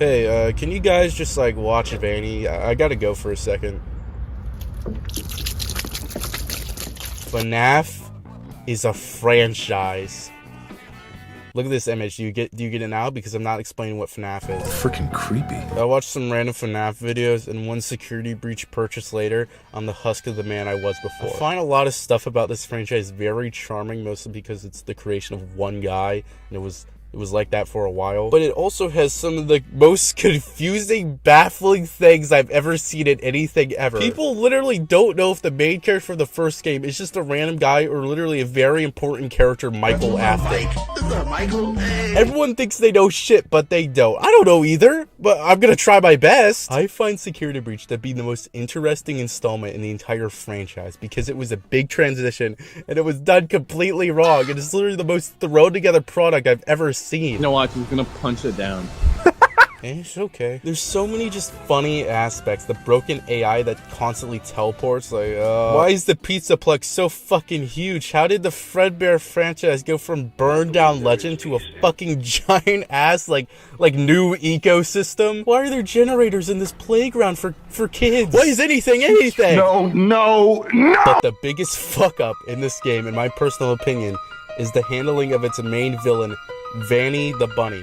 Hey, can you guys just, like, watch Vanny? I gotta go for a second. FNAF is a franchise. Look at this image. Do you get it now? Because I'm not explaining what FNAF is. Freaking creepy. I watched some random FNAF videos, and one security breach purchase later, I'm the husk of the man I was before. I find a lot of stuff about this franchise very charming, mostly because it's the creation of one guy, and it was like that for a while. But it also has some of the most confusing, baffling things I've ever seen in anything ever. People literally don't know if the main character for the first game is just a random guy or literally a very important character, Michael Afton. Everyone thinks they know shit, but they don't. I don't know either, but I'm gonna try my best. I find Security Breach to be the most interesting installment in the entire franchise because it was a big transition and it was done completely wrong. It is literally the most thrown together product I've ever seen. You know what? I'm gonna punch it down. It's okay. There's so many just funny aspects. The broken AI that constantly teleports. Like, why is the Pizzaplex so fucking huge? How did the Fredbear franchise go from burned down legend to a fucking giant ass like new ecosystem? Why are there generators in this playground for kids? Why is anything? No. But the biggest fuck up in this game, in my personal opinion, is the handling of its main villain, Vanny the bunny.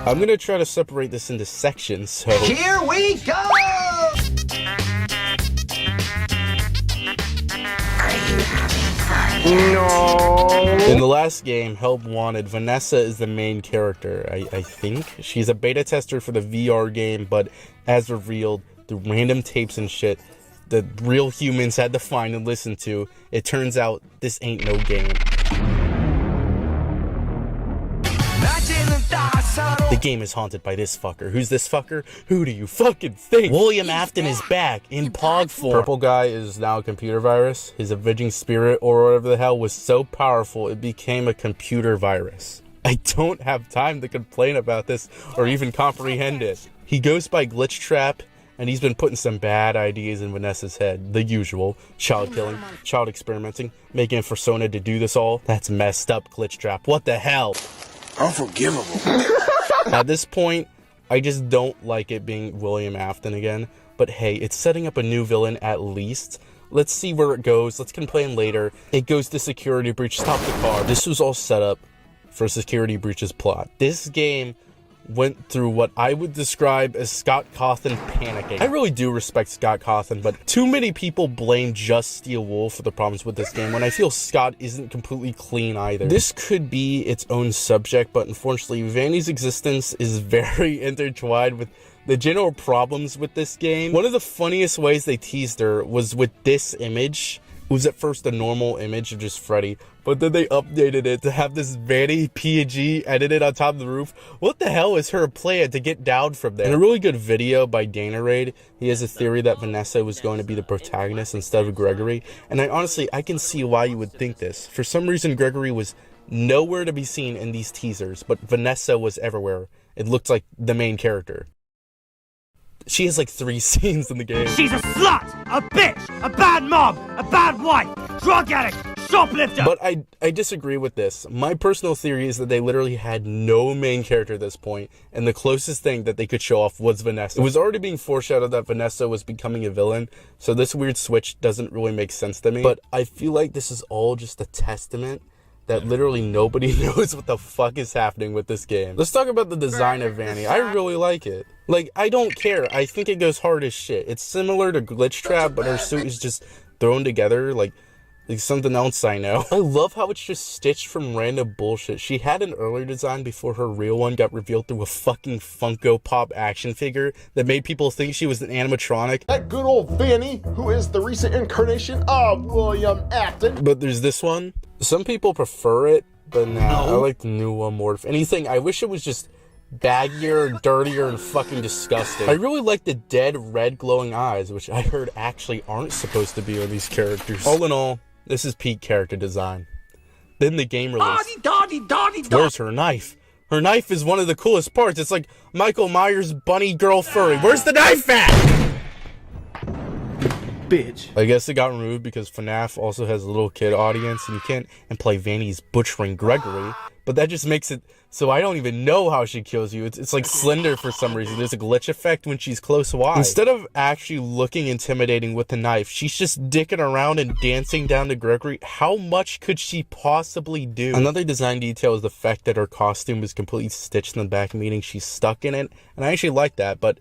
I'm gonna try to separate this into sections, so... Here we go! Are you having fun? No. In the last game, Help Wanted, Vanessa is the main character, I think. She's a beta tester for the VR game, but as revealed through random tapes and shit that real humans had to find and listen to, it turns out this ain't no game. The game is haunted by this fucker. Who's this fucker? Who do you fucking think? William Afton is back in Pog form. Purple guy is now a computer virus. His avenging spirit or whatever the hell was so powerful it became a computer virus. I don't have time to complain about this or even comprehend it. He goes by Glitch Trap, and he's been putting some bad ideas in Vanessa's head. The usual. Child killing, child experimenting, making a persona to do this all. That's messed up, Glitch Trap. What the hell? Unforgivable. At this point, I just don't like it being William Afton again. But hey, it's setting up a new villain at least. Let's see where it goes. Let's complain later. It goes to Security Breach. Stop the car. This was all set up for Security Breach's plot. This game went through what I would describe as Scott Cawthon panicking. I really do respect Scott Cawthon, but too many people blame just Steel Wool for the problems with this game when I feel Scott isn't completely clean either. This could be its own subject, but unfortunately Vanny's existence is very intertwined with the general problems with this game. One of the funniest ways they teased her was with this image. It was at first a normal image of just Freddy, but then they updated it to have this Vanny PNG edited on top of the roof. What the hell is her plan to get down from there? In a really good video by Dana Raid, he has a theory that Vanessa was going to be the protagonist instead of Gregory, and I can see why you would think this. For some reason, Gregory was nowhere to be seen in these teasers, but Vanessa was everywhere. It looked like the main character. She has like 3 scenes in the game. She's a slut, a bitch, a bad mom, a bad wife, drug addict, shoplifter. But I disagree with this. My personal theory is that they literally had no main character at this point, and the closest thing that they could show off was Vanessa. It was already being foreshadowed that Vanessa was becoming a villain, so this weird switch doesn't really make sense to me. But I feel like this is all just a testament that literally nobody knows what the fuck is happening with this game. Let's talk about the design of Vanny. I really like it. Like, I don't care. I think it goes hard as shit. It's similar to Glitch Trap, but her suit is just thrown together like something else I know. I love how it's just stitched from random bullshit. She had an earlier design before her real one got revealed through a fucking Funko Pop action figure that made people think she was an animatronic. That good old Vanny, who is the recent incarnation of William Afton. But there's this one. Some people prefer it, but nah, I like the new one more. If anything, I wish it was just baggier, dirtier, and fucking disgusting. I really like the dead red glowing eyes, which I heard actually aren't supposed to be on these characters. All in all, this is peak character design. Then the game release. Where's her knife? Her knife is one of the coolest parts. It's like Michael Myers' bunny girl furry. Where's the knife at? bitch. I guess it got removed because FNAF also has a little kid audience, and you can't play Vanny's butchering Gregory. But that just makes it so I don't even know how she kills you. It's like Slender for some reason. There's a glitch effect when she's close wide. Instead of actually looking intimidating with the knife, she's just dicking around and dancing down to Gregory. How much could she possibly do? Another design detail is the fact that her costume is completely stitched in the back, meaning she's stuck in it. And I actually like that, but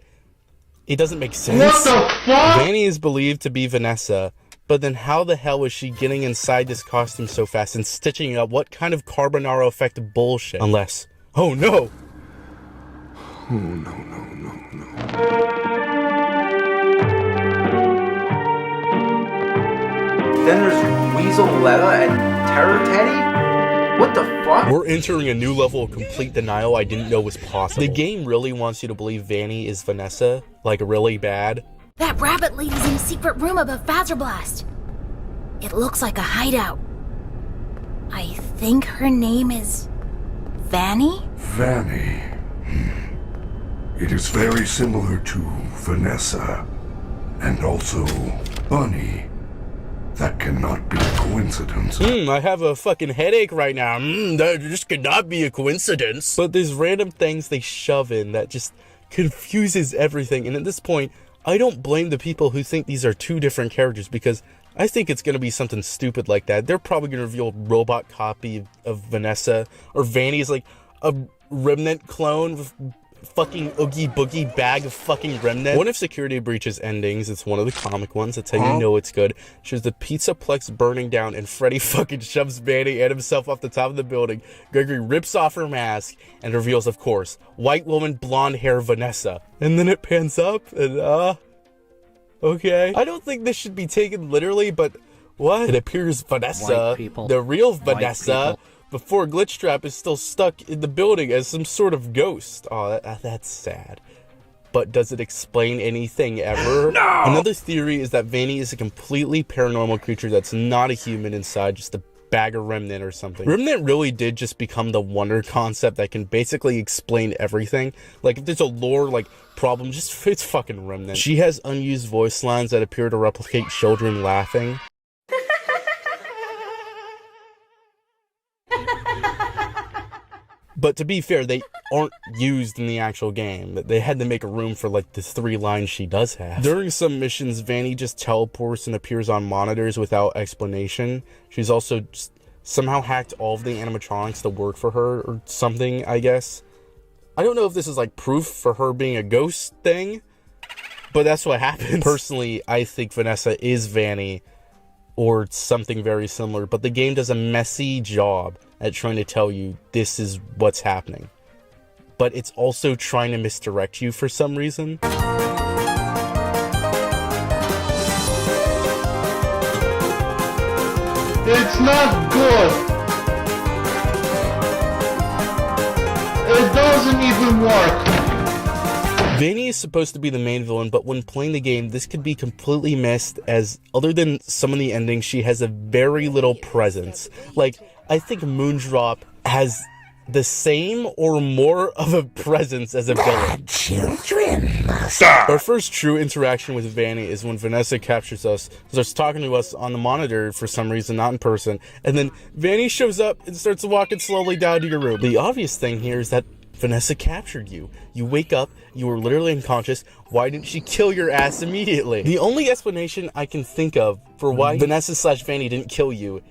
it doesn't make sense. What the fuck? Vanny is believed to be Vanessa, but then how the hell is she getting inside this costume so fast and stitching it up? What kind of carbonaro effect bullshit? Unless, oh no! Oh, no, no, no, no. Then there's Weasel Letta and Terror Teddy? What the fuck? We're entering a new level of complete denial I didn't know was possible. The game really wants you to believe Vanny is Vanessa, like really bad. That rabbit lady's in a secret room above Blast. It looks like a hideout. I think her name is Vanny? Vanny. It is very similar to Vanessa. And also Bunny. That cannot be a coincidence. I have a fucking headache right now. That just could not be a coincidence. But there's random things they shove in that just confuses everything. And at this point, I don't blame the people who think these are two different characters, because I think it's going to be something stupid like that. They're probably going to reveal a robot copy of Vanessa, or Vanny's like a remnant clone with fucking Oogie Boogie bag of fucking remnant. One of Security Breach's endings, it's one of the comic ones, that's how you know it's good, shows the Pizzaplex burning down and Freddy fucking shoves Vanny and himself off the top of the building. Gregory rips off her mask and reveals, of course, white woman, blonde hair Vanessa. And then it pans up and okay. I don't think this should be taken literally, but what? It appears Vanessa, the real Vanessa, before Glitchtrap is still stuck in the building as some sort of ghost. Oh, that's sad. But does it explain anything ever? No! Another theory is that Vanny is a completely paranormal creature that's not a human inside, just a bag of remnant or something. Remnant really did just become the wonder concept that can basically explain everything. Like, if there's a lore, like, problem, just it's fucking remnant. She has unused voice lines that appear to replicate children laughing. But to be fair, they aren't used in the actual game. They had to make a room for like the 3 lines she does have. During some missions, Vanny just teleports and appears on monitors without explanation. She's also just somehow hacked all of the animatronics to work for her or something, I guess. I don't know if this is like proof for her being a ghost thing, but that's what happens. Personally, I think Vanessa is Vanny or something very similar, but the game does a messy job at trying to tell you this is what's happening. But it's also trying to misdirect you for some reason. It's not good. It doesn't even work. Vanny is supposed to be the main villain, but when playing the game, this could be completely missed, as other than some of the endings, she has a very little presence. Like, I think Moondrop has the same or more of a presence as a villain. Children. Our first true interaction with Vanny is when Vanessa captures us, starts talking to us on the monitor for some reason, not in person, and then Vanny shows up and starts walking slowly down to your room. The obvious thing here is that Vanessa captured you. You wake up, you were literally unconscious. Why didn't she kill your ass immediately? The only explanation I can think of for why Vanessa/Vanny didn't kill you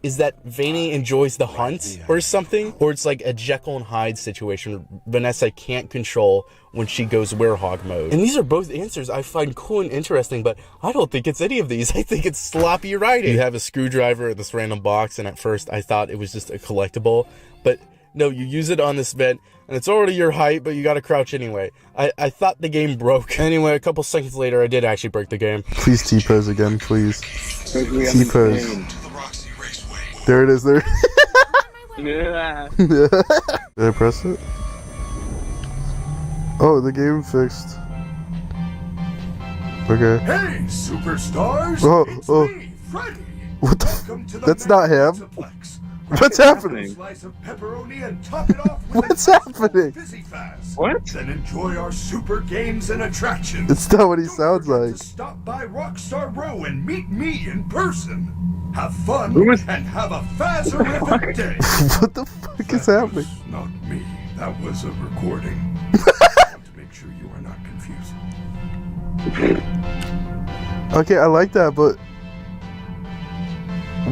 is that Vanny enjoys the hunt or something, or it's like a Jekyll and Hyde situation Vanessa can't control when she goes werehog mode. And these are both answers I find cool and interesting, but I don't think it's any of these. I think it's sloppy writing. You have a screwdriver in this random box, and at first I thought it was just a collectible, but no, you use it on this vent, and it's already your height, but you gotta crouch anyway. I thought the game broke. Anyway, a couple seconds later, I did actually break the game. Please T-pose again, please. T-pose. There it is, there. Yeah. Did I press it? Oh, the game fixed. Okay. Hey, superstars! Oh, It's oh. me, Freddy. What the? Welcome to the That's not him. Pizzaplex. What's happening? Slice of pepperoni and top it off with What's happening? Fizzy Fast. What? Then enjoy our super games and attractions. It's not what he Don't sounds forget like. to stop by Rockstar Row and meet me in person. Have fun Who is- and have a fazerific day. What the fuck is happening? Was not me. That was a recording. I want to make sure you are not confused. Okay, I like that, but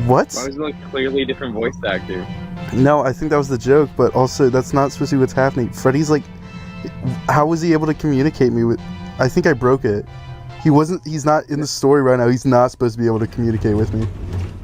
what? Why was it like clearly different voice actor? No, I think that was the joke, but also that's not supposed to be what's happening. Freddy's like, how was he able to communicate me with? I think I broke it. He's not in the story right now. He's not supposed to be able to communicate with me.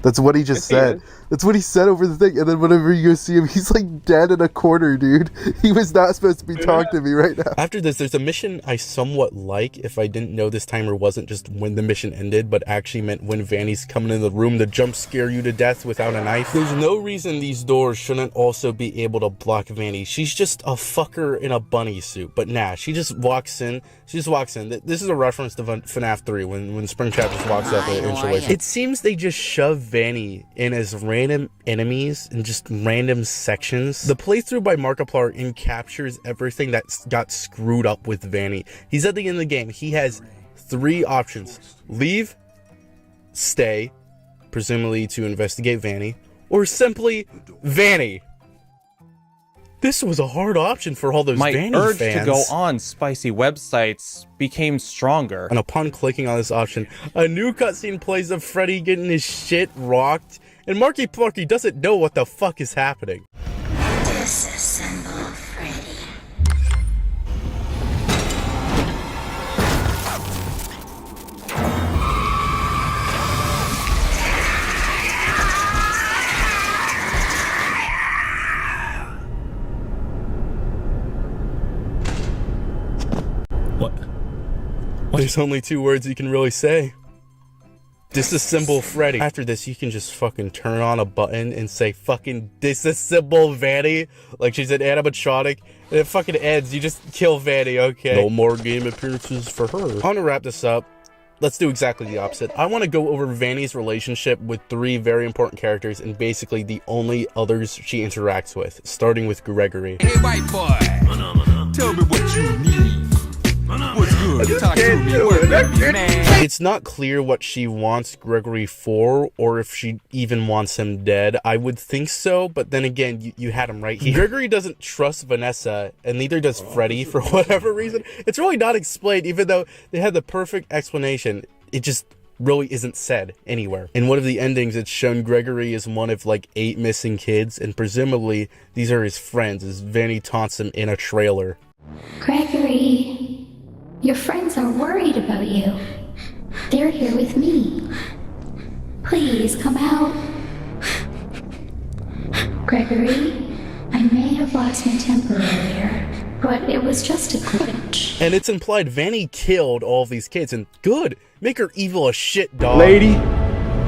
That's what he just Yes, he said. is. That's what he said over the thing. And then whenever you go see him, he's like dead in a corner, dude. He was not supposed to be talking to me right now. After this, there's a mission I somewhat like if I didn't know this timer wasn't just when the mission ended, but actually meant when Vanny's coming in the room to jump scare you to death without a knife. There's no reason these doors shouldn't also be able to block Vanny. She's just a fucker in a bunny suit. But nah, she just walks in. This is a reference to FNAF 3 when Springtrap just walks up an inch away. It seems they just shove Vanny in as random enemies in just random sections. The playthrough by Markiplier encaptures everything that got screwed up with Vanny. He's at the end of the game. He has 3 options: leave, stay, presumably to investigate Vanny, or simply Vanny. This was a hard option for all those My Vanny urge fans. to go on spicy websites became stronger. And upon clicking on this option, a new cutscene plays of Freddy getting his shit rocked, and Marky Plucky doesn't know what the fuck is happening. Disassemble Freddy. There's only 2 words you can really say. Disassemble Freddy. After this, you can just fucking turn on a button and say fucking disassemble Vanny like she's an animatronic, and it fucking ends. You just kill Vanny, okay? No more game appearances for her. I want to wrap this up. Let's do exactly the opposite. I want to go over Vanny's relationship with 3 very important characters and basically the only others she interacts with, starting with Gregory. Hey, white boy, tell me what you need. What's good? Talk to me. Man. It's not clear what she wants Gregory for, or if she even wants him dead. I would think so, but then again, you had him right here. Gregory doesn't trust Vanessa, and neither does Freddy for whatever reason. It's really not explained, even though they had the perfect explanation. It just really isn't said anywhere. In one of the endings, it's shown Gregory is one of like 8 missing kids, and presumably these are his friends, as Vanny taunts him in a trailer. Gregory, your friends are worried about you. They're here with me. Please come out. Gregory, I may have lost my temper earlier, but it was just a glitch. And it's implied Vanny killed all of these kids, and good, make her evil as shit, dog. Lady,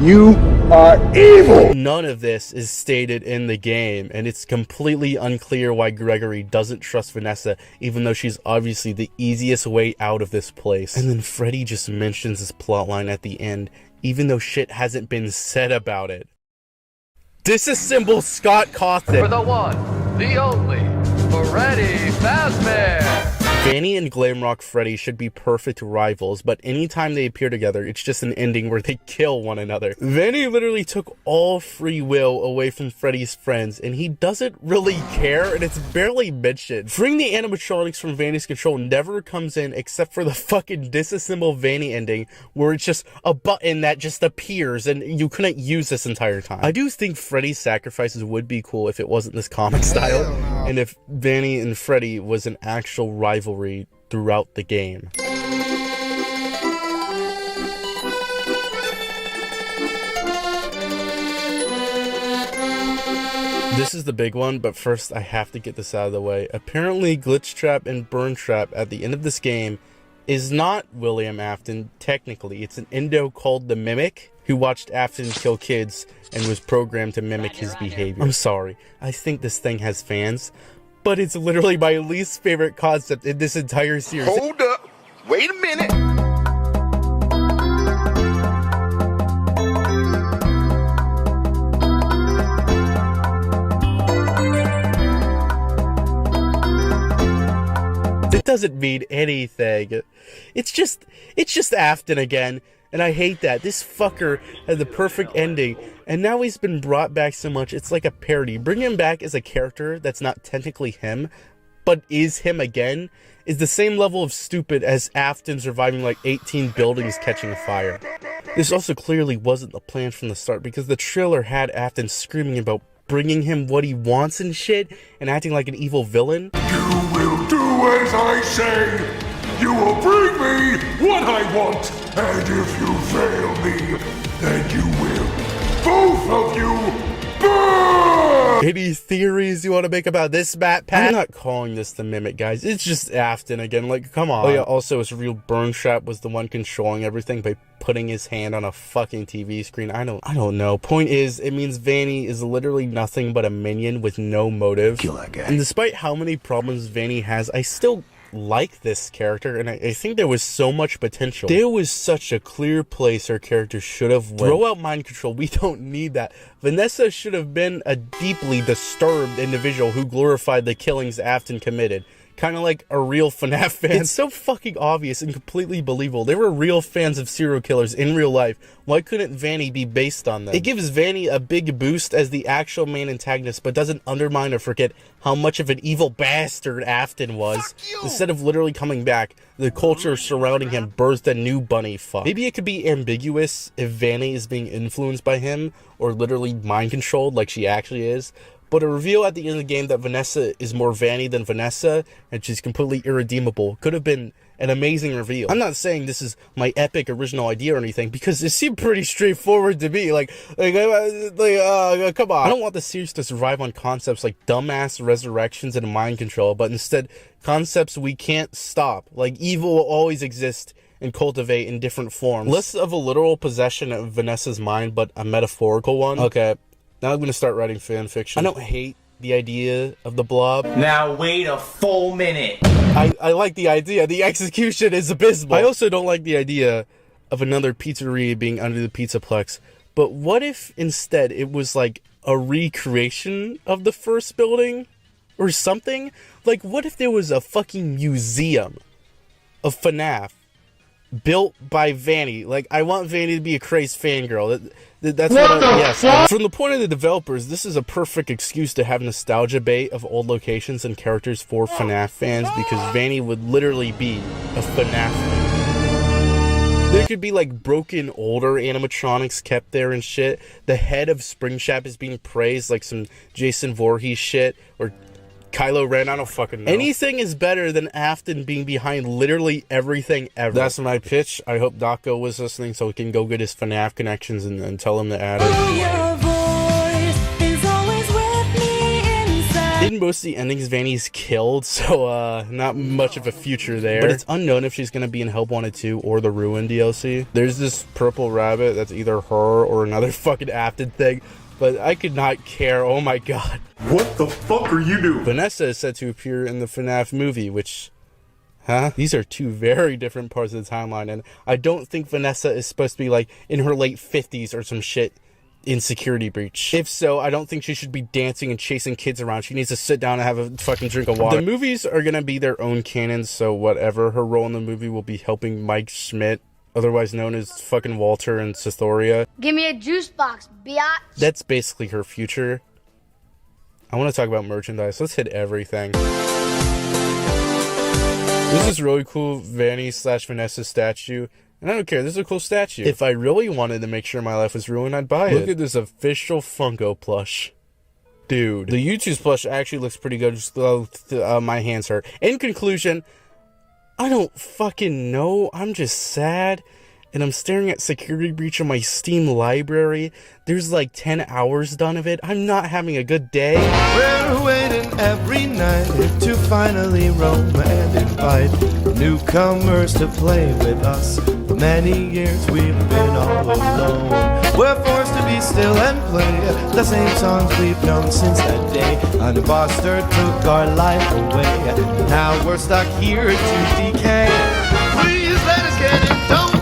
you are evil! None of this is stated in the game, and it's completely unclear why Gregory doesn't trust Vanessa, even though she's obviously the easiest way out of this place. And then Freddy just mentions this plotline at the end, even though shit hasn't been said about it. Disassemble Scott Cawthon. For the one, the only, Freddy Fazbear. Vanny and Glamrock Freddy should be perfect rivals, but anytime they appear together, it's just an ending where they kill one another. Vanny literally took all free will away from Freddy's friends, and he doesn't really care, and it's barely mentioned. Freeing the animatronics from Vanny's control never comes in except for the fucking disassemble Vanny ending, where it's just a button that just appears, and you couldn't use this entire time. I do think Freddy's sacrifices would be cool if it wasn't this comic style, and if Vanny and Freddy was an actual rivalry throughout the game. This is the big one, but first I have to get this out of the way. Apparently Glitch Trap and Burn Trap at the end of this game is not William Afton. Technically, it's an Indo called the Mimic, who watched Afton kill kids and was programmed to mimic his behavior. I'm sorry, I think this thing has fans, but it's literally my least favorite concept in this entire series. Hold up. Wait a minute. doesn't mean anything. It's just Afton again, and I hate that. This fucker had the perfect ending, and now he's been brought back so much, it's like a parody. Bring him back as a character that's not technically him, but is him again, is the same level of stupid as Afton surviving like 18 buildings catching fire. This also clearly wasn't the plan from the start, because the trailer had Afton screaming about bringing him what he wants and shit, and acting like an evil villain. You will do as I say. You will bring me what I want. And if you fail me, then you will. Both of you burn! Any theories you want to make about this map, Pat? I'm not calling this the Mimic, guys. It's just Afton again. Like, come on. Oh yeah, also his real burn trap was the one controlling everything by putting his hand on a fucking TV screen. I don't know. Point is, it means Vanny is literally nothing but a minion with no motive. Kill that guy. And despite how many problems Vanny has, I still like this character, and I think there was so much potential. There was such a clear place her character should have went. Throw out mind control. We don't need that. Vanessa should have been a deeply disturbed individual who glorified the killings Afton committed. Kind of like a real FNAF fan. It's so fucking obvious and completely believable. They were real fans of serial killers in real life. Why couldn't Vanny be based on them? It gives Vanny a big boost as the actual main antagonist, but doesn't undermine or forget how much of an evil bastard Afton was. Instead of literally coming back, the culture surrounding him birthed a new bunny fuck. Maybe it could be ambiguous if Vanny is being influenced by him, or literally mind controlled like she actually is. But a reveal at the end of the game that Vanessa is more Vanny than Vanessa, and she's completely irredeemable, could have been an amazing reveal. I'm not saying this is my epic original idea or anything, because it seemed pretty straightforward to me. Come on. I don't want the series to survive on concepts like dumbass resurrections and mind control, but instead concepts we can't stop. Like, evil will always exist and cultivate in different forms. Less of a literal possession of Vanessa's mind, but a metaphorical one. Okay. Now I'm going to start writing fan fiction. I don't hate the idea of the blob. Now wait a full minute. I like the idea. The execution is abysmal. I also don't like the idea of another pizzeria being under the Pizzaplex. But what if instead it was like a recreation of the first building? Or something? Like, what if there was a fucking museum of FNAF built by Vanny? Like, I want Vanny to be a crazed fangirl. That's what yes. From the point of the developers, this is a perfect excuse to have nostalgia bait of old locations and characters for FNAF fans, because Vanny would literally be a FNAF fan. There could be like broken older animatronics kept there and shit. The head of Springtrap is being praised like some Jason Voorhees shit, or Kylo Ren, I don't fucking know. Anything is better than Afton being behind literally everything ever. That's my pitch. I hope Daco was listening so he can go get his FNAF connections and tell him to add it. In most of the endings, Vanny's killed, so not much of a future there. But it's unknown if she's going to be in Help Wanted 2 or the Ruin DLC. There's this purple rabbit that's either her or another fucking Afton thing. But I could not care. Oh my god. What the fuck are you doing? Vanessa is set to appear in the FNAF movie, which... Huh? These are two very different parts of the timeline, and I don't think Vanessa is supposed to be, like, in her late 50s or some shit in Security Breach. If so, I don't think she should be dancing and chasing kids around. She needs to sit down and have a fucking drink of water. The movies are gonna be their own canon, so whatever. Her role in the movie will be helping Mike Schmidt, otherwise known as fucking Walter and Cythoria. Give me a juice box, biatch. That's basically her future. I want to talk about merchandise. Let's hit everything. This is really cool Vanny/Vanessa statue. And I don't care, this is a cool statue. If I really wanted to make sure my life was ruined, I'd buy it. Look at this official Funko plush. Dude. The YouTube's plush actually looks pretty good. Just my hands hurt. In conclusion, I don't fucking know. I'm just sad. And I'm staring at Security Breach on my Steam library. There's like 10 hours done of it. I'm not having a good day. We're waiting every night to finally roam and invite newcomers to play with us. For many years we've been all alone. We're forced to be still and play the same songs we've known since that day. An imposter took our life away. Now we're stuck here to decay. Please let us get it. Don't